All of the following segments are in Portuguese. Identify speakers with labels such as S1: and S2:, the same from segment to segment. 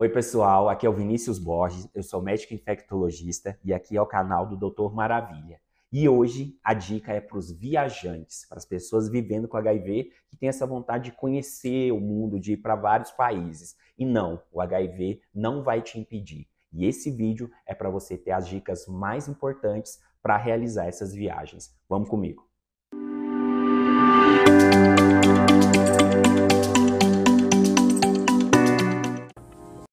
S1: Oi pessoal, aqui é o Vinícius Borges, eu sou médico infectologista e aqui é o canal do Dr. Maravilha. E hoje a dica é para os viajantes, para as pessoas vivendo com HIV que têm essa vontade de conhecer o mundo, de ir para vários países. E não, o HIV não vai te impedir. E esse vídeo é para você ter as dicas mais importantes para realizar essas viagens. Vamos comigo!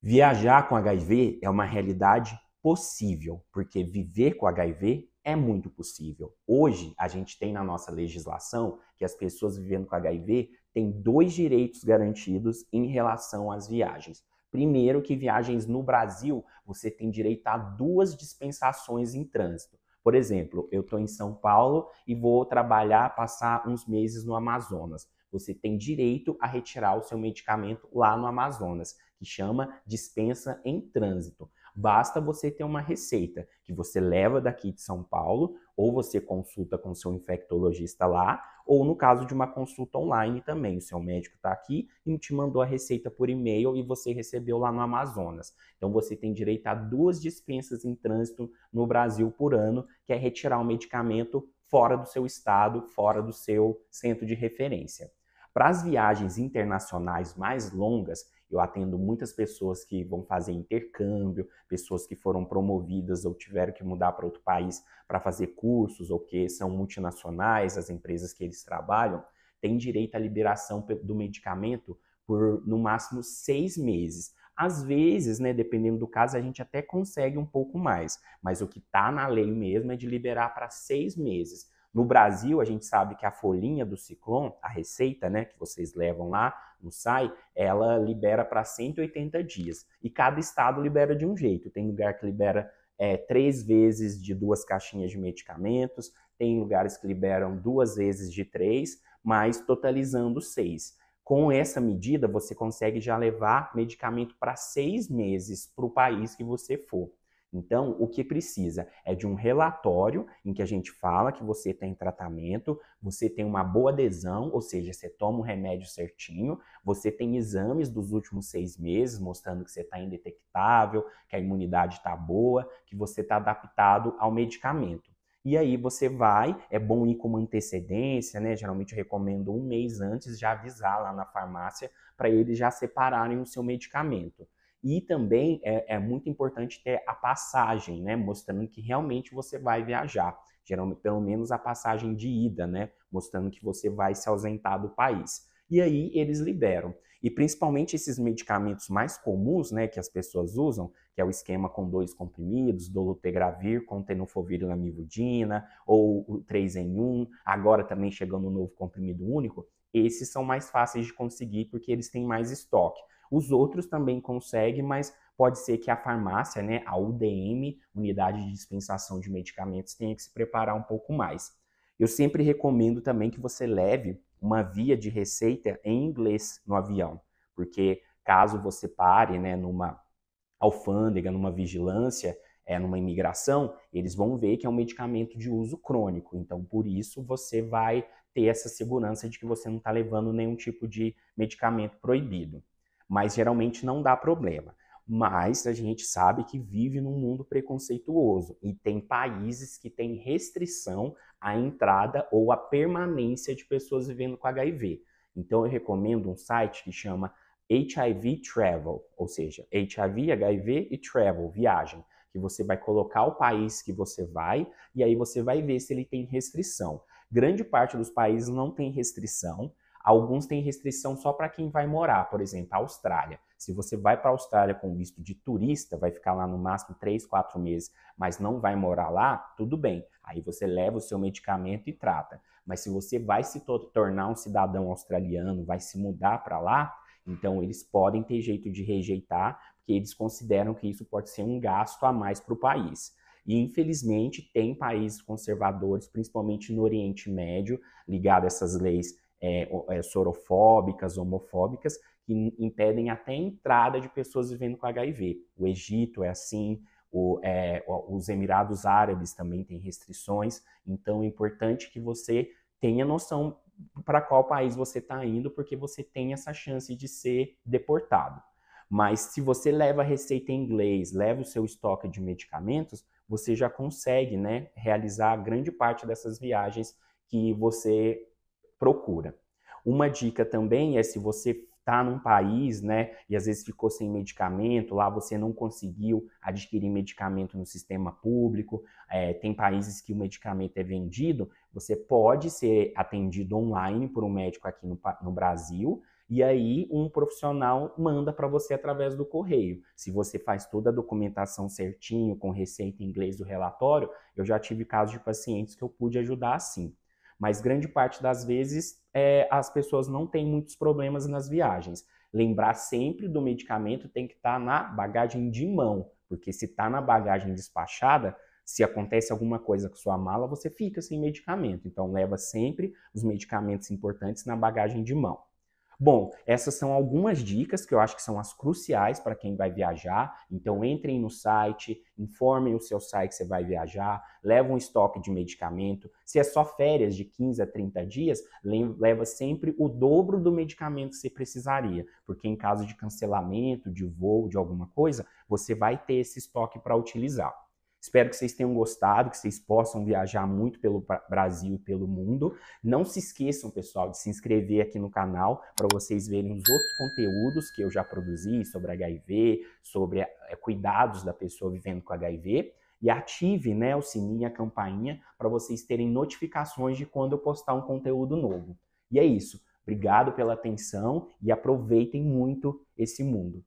S1: Viajar com HIV é uma realidade possível, porque viver com HIV é muito possível. Hoje, a gente tem na nossa legislação que as pessoas vivendo com HIV têm 2 direitos garantidos em relação às viagens. Primeiro, que viagens no Brasil, você tem direito a 2 dispensações em trânsito. Por exemplo, eu estou em São Paulo e vou trabalhar, passar uns meses no Amazonas. Você tem direito a retirar o seu medicamento lá no Amazonas, que chama dispensa em trânsito. Basta você ter uma receita que você leva daqui de São Paulo, ou você consulta com o seu infectologista lá, ou no caso de uma consulta online também. O seu médico está aqui e te mandou a receita por e-mail e você recebeu lá no Amazonas. Então você tem direito a 2 dispensas em trânsito no Brasil por ano, que é retirar o medicamento fora do seu estado, fora do seu centro de referência. Para as viagens internacionais mais longas, eu atendo muitas pessoas que vão fazer intercâmbio, pessoas que foram promovidas ou tiveram que mudar para outro país para fazer cursos ou que são multinacionais, as empresas que eles trabalham, têm direito à liberação do medicamento por no máximo 6 meses. Às vezes, né, dependendo do caso, a gente até consegue um pouco mais, mas o que está na lei mesmo é de liberar para 6 meses. No Brasil, a gente sabe que a folhinha do Ciclom, a receita, né, que vocês levam lá no SAI, ela libera para 180 dias. E cada estado libera de um jeito. Tem lugar que libera 3 vezes de 2 caixinhas de medicamentos, tem lugares que liberam 2 vezes de 3, mas totalizando 6. Com essa medida, você consegue já levar medicamento para 6 meses para o país que você for. Então, o que precisa é de um relatório em que a gente fala que você tem tratamento, você tem uma boa adesão, ou seja, você toma o remédio certinho, você tem exames dos últimos 6 meses mostrando que você está indetectável, que a imunidade está boa, que você está adaptado ao medicamento. E aí você vai, é bom ir com uma antecedência, né? Geralmente eu recomendo 1 mês antes já avisar lá na farmácia para eles já separarem o seu medicamento. E também é muito importante ter a passagem, né? Mostrando que realmente você vai viajar. Geralmente, pelo menos a passagem de ida, né? Mostrando que você vai se ausentar do país. E aí eles liberam. E principalmente esses medicamentos mais comuns, né, que as pessoas usam, que é o esquema com 2 comprimidos, dolutegravir com tenofovir e lamivudina, ou o 3 em 1, agora também chegando o novo comprimido único, esses são mais fáceis de conseguir porque eles têm mais estoque. Os outros também conseguem, mas pode ser que a farmácia, né, a UDM, Unidade de Dispensação de Medicamentos, tenha que se preparar um pouco mais. Eu sempre recomendo também que você leve uma via de receita em inglês no avião, porque caso você pare, né, numa alfândega, numa vigilância, numa imigração, eles vão ver que é um medicamento de uso crônico. Então, por isso, você vai ter essa segurança de que você não está levando nenhum tipo de medicamento proibido. Mas geralmente não dá problema. Mas a gente sabe que vive num mundo preconceituoso e tem países que têm restrição à entrada ou à permanência de pessoas vivendo com HIV. Então eu recomendo um site que chama HIV Travel, ou seja, HIV, HIV e Travel, viagem, que você vai colocar o país que você vai e aí você vai ver se ele tem restrição. Grande parte dos países não tem restrição. Alguns têm restrição só para quem vai morar, por exemplo, a Austrália. Se você vai para a Austrália com visto de turista, vai ficar lá no máximo 3, 4 meses, mas não vai morar lá, tudo bem. Aí você leva o seu medicamento e trata. Mas se você vai se tornar um cidadão australiano, vai se mudar para lá, então eles podem ter jeito de rejeitar, porque eles consideram que isso pode ser um gasto a mais para o país. E infelizmente tem países conservadores, principalmente no Oriente Médio, ligado a essas leis sorofóbicas, homofóbicas, que impedem até a entrada de pessoas vivendo com HIV. O Egito é assim, os Emirados Árabes também têm restrições, então é importante que você tenha noção para qual país você está indo, porque você tem essa chance de ser deportado. Mas se você leva a receita em inglês, leva o seu estoque de medicamentos, você já consegue, né, realizar grande parte dessas viagens que você procura. Uma dica também é se você está num país, né, e às vezes ficou sem medicamento, lá você não conseguiu adquirir medicamento no sistema público, tem países que o medicamento é vendido, você pode ser atendido online por um médico aqui no Brasil, e aí um profissional manda para você através do correio. Se você faz toda a documentação certinho, com receita em inglês do relatório, eu já tive casos de pacientes que eu pude ajudar assim. Mas grande parte das vezes as pessoas não têm muitos problemas nas viagens. Lembrar sempre do medicamento tem que estar na bagagem de mão, porque se está na bagagem despachada, se acontece alguma coisa com sua mala, você fica sem medicamento. Então leva sempre os medicamentos importantes na bagagem de mão. Bom, essas são algumas dicas que eu acho que são as cruciais para quem vai viajar. Então entrem no site, informem o seu site que você vai viajar, leva um estoque de medicamento. Se é só férias de 15 a 30 dias, leva sempre o dobro do medicamento que você precisaria, porque em caso de cancelamento, de voo, de alguma coisa, você vai ter esse estoque para utilizar. Espero que vocês tenham gostado, que vocês possam viajar muito pelo Brasil e pelo mundo. Não se esqueçam, pessoal, de se inscrever aqui no canal para vocês verem os outros conteúdos que eu já produzi sobre HIV, sobre cuidados da pessoa vivendo com HIV. E ative, né, o sininho e a campainha para vocês terem notificações de quando eu postar um conteúdo novo. E é isso. Obrigado pela atenção e aproveitem muito esse mundo.